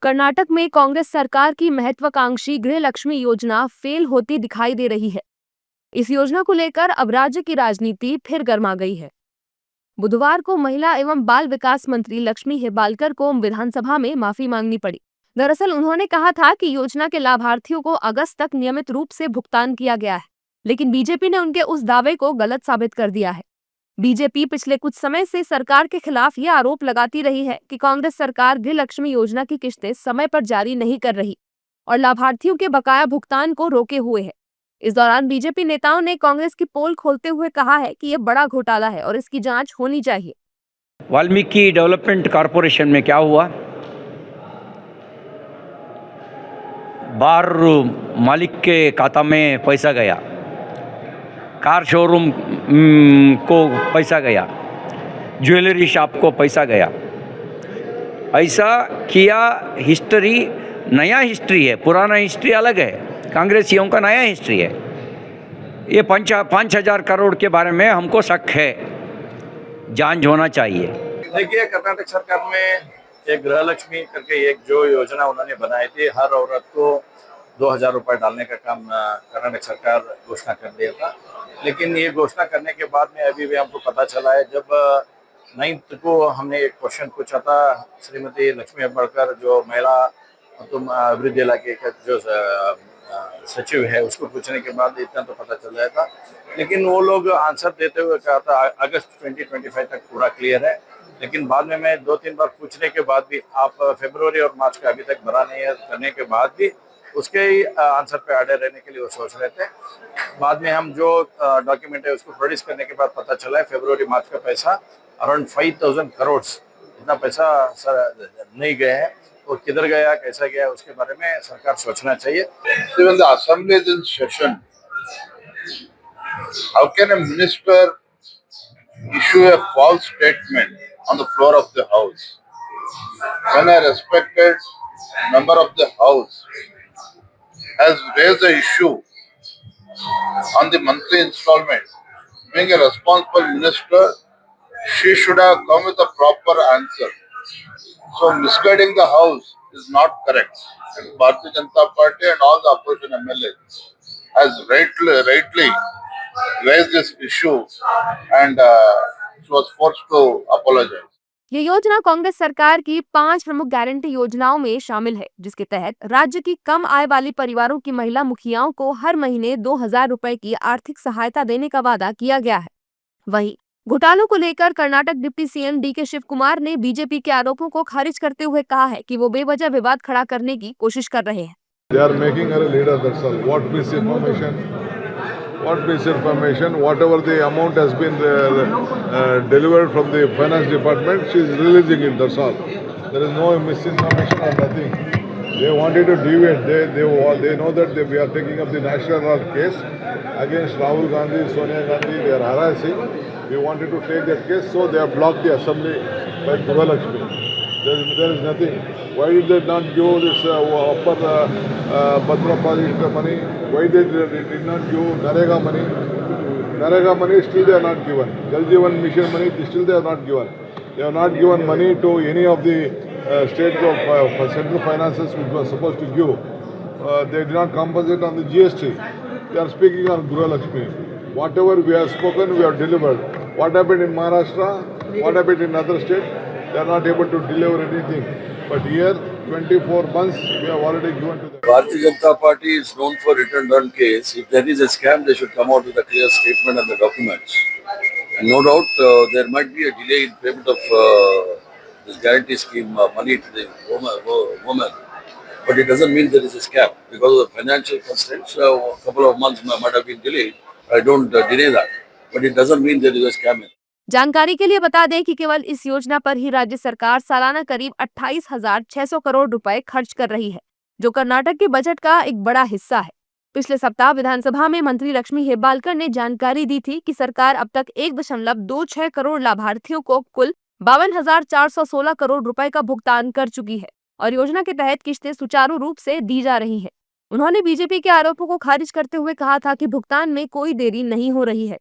कर्नाटक में कांग्रेस सरकार की महत्वाकांक्षी गृहलक्ष्मी योजना फेल होती दिखाई दे रही है। इस योजना को लेकर अब राज्य की राजनीति फिर गर्मा गई है। बुधवार को महिला एवं बाल विकास मंत्री लक्ष्मी हेबालकर को विधानसभा में माफी मांगनी पड़ी। दरअसल उन्होंने कहा था कि योजना के लाभार्थियों को अगस्त तक नियमित रूप से भुगतान किया गया है, लेकिन बीजेपी ने उनके उस दावे को गलत साबित कर दिया है। बीजेपी पिछले कुछ समय से सरकार के खिलाफ ये आरोप लगाती रही है कि कांग्रेस सरकार गृहलक्ष्मी योजना की किस्तें समय पर जारी नहीं कर रही और लाभार्थियों के बकाया भुगतान को रोके हुए है। इस दौरान बीजेपी नेताओं ने कांग्रेस की पोल खोलते हुए कहा है कि ये बड़ा घोटाला है और इसकी जांच होनी चाहिए। वाल्मीकि डेवलपमेंट कॉरपोरेशन में क्या हुआ? बार मालिक के खाता में पैसा गया, कार शोरूम को पैसा गया, ज्वेलरी शॉप को पैसा गया। ऐसा किया। हिस्ट्री नया हिस्ट्री है, पुराना हिस्ट्री अलग है। कांग्रेसियों का नया हिस्ट्री है। ये 5,000 करोड़ के बारे में हमको शक है, जांच होना चाहिए। देखिए, कर्नाटक सरकार में एक गृहलक्ष्मी करके एक जो योजना उन्होंने बनाई थी, हर औरत को 2,000 रुपये डालने का काम कर्नाटक सरकार घोषणा कर दिया था। लेकिन ये घोषणा करने के बाद में अभी भी हमको पता चला है, जब 9th को हमने एक क्वेश्चन पूछा था श्रीमती लक्ष्मी हेबालकर जो महिला अभिवृद्धि इलाके का जो सचिव है, उसको पूछने के बाद इतना तो पता चल जाया था। लेकिन वो लोग आंसर देते हुए कहा था अगस्त 2025 तक पूरा क्लियर है। लेकिन बाद में मैं 2-3 बार पूछने के बाद भी आप फरवरी और मार्च का अभी तक भरा नहीं है, करने के बाद भी उसके ही आंसर पे अड़े रहने के लिए वो सोच रहे थे। बाद में हम जो डॉक्यूमेंट है उसको प्रोड्यूस करने के बाद पता चला है फरवरी मार्च का पैसा अराउंड 5,000 करोड़ इतना पैसा नहीं गए हैं। वो किधर गया, कैसा गया, उसके बारे में सरकार सोचना चाहिए। When the assembly is in session, how can a minister issue a false statement on the floor of the house? When a respected member of the house has raised the issue on the monthly installment, being a responsible minister, she should have come with a proper answer. So misguiding the house is not correct. And Bharatiya Janata Party and all the opposition MLAs has rightly raised this issue and she was forced to apologize. ये योजना कांग्रेस सरकार की 5 प्रमुख guarantee योजनाओं में शामिल है, जिसके तहत राज्य की कम आय वाली परिवारों की महिला मुखियाओं को हर महीने 2,000 रुपए की आर्थिक सहायता देने का वादा किया गया है। वहीं घोटालों को लेकर Karnataka deputy CM DK Shiv Kumar ने बीजेपी के आरोपों को खारिज करते हुए कहा है कि वो बेवजह विवाद खड़ा करने की कोशिश कर रहे हैं। What misinformation, whatever the amount has been delivered from the finance department, she is releasing it, that's all. There is no misinformation or nothing. They wanted to deviate. They know that we are taking up the national law case against Rahul Gandhi, Sonia Gandhi. They are harassing. We wanted to take that case, so they have blocked the assembly by Guralakshmi. There is nothing. Why did they not give this upper Bhadra project money? Why they did not give Narega money? Narega money still they are not given. Jal Jeevan Mission money still they are not given. They have not given money to any of the state of central finances which was supposed to give. They did not compensate on the GST. They are speaking on Guralakshmi. Whatever we have spoken, we have delivered. What happened in Maharashtra? What happened in other states? They are not able to deliver anything. But here, 24 months, we have already given to them. Bharatiya Janata Party is known for return run case. If there is a scam, they should come out with a clear statement and the documents. And no doubt, there might be a delay in payment of this guarantee scheme money to the woman. But it doesn't mean there is a scam. Because of the financial constraints, a couple of months might have been delayed. I don't deny that. But it doesn't mean there is a scam. जानकारी के लिए बता दें कि केवल इस योजना पर ही राज्य सरकार सालाना करीब 28,600 करोड़ रुपए खर्च कर रही है, जो कर्नाटक के बजट का एक बड़ा हिस्सा है। पिछले सप्ताह विधानसभा में मंत्री लक्ष्मी हेबालकर ने जानकारी दी थी कि सरकार अब तक 1.26 करोड़ लाभार्थियों को कुल 52,416 करोड़ रुपए का भुगतान कर चुकी है और योजना के तहत किस्तें सुचारू रूप से दी जा रही है। उन्होंने बीजेपी के आरोपों को खारिज करते हुए कहा था कि भुगतान में कोई देरी नहीं हो रही है।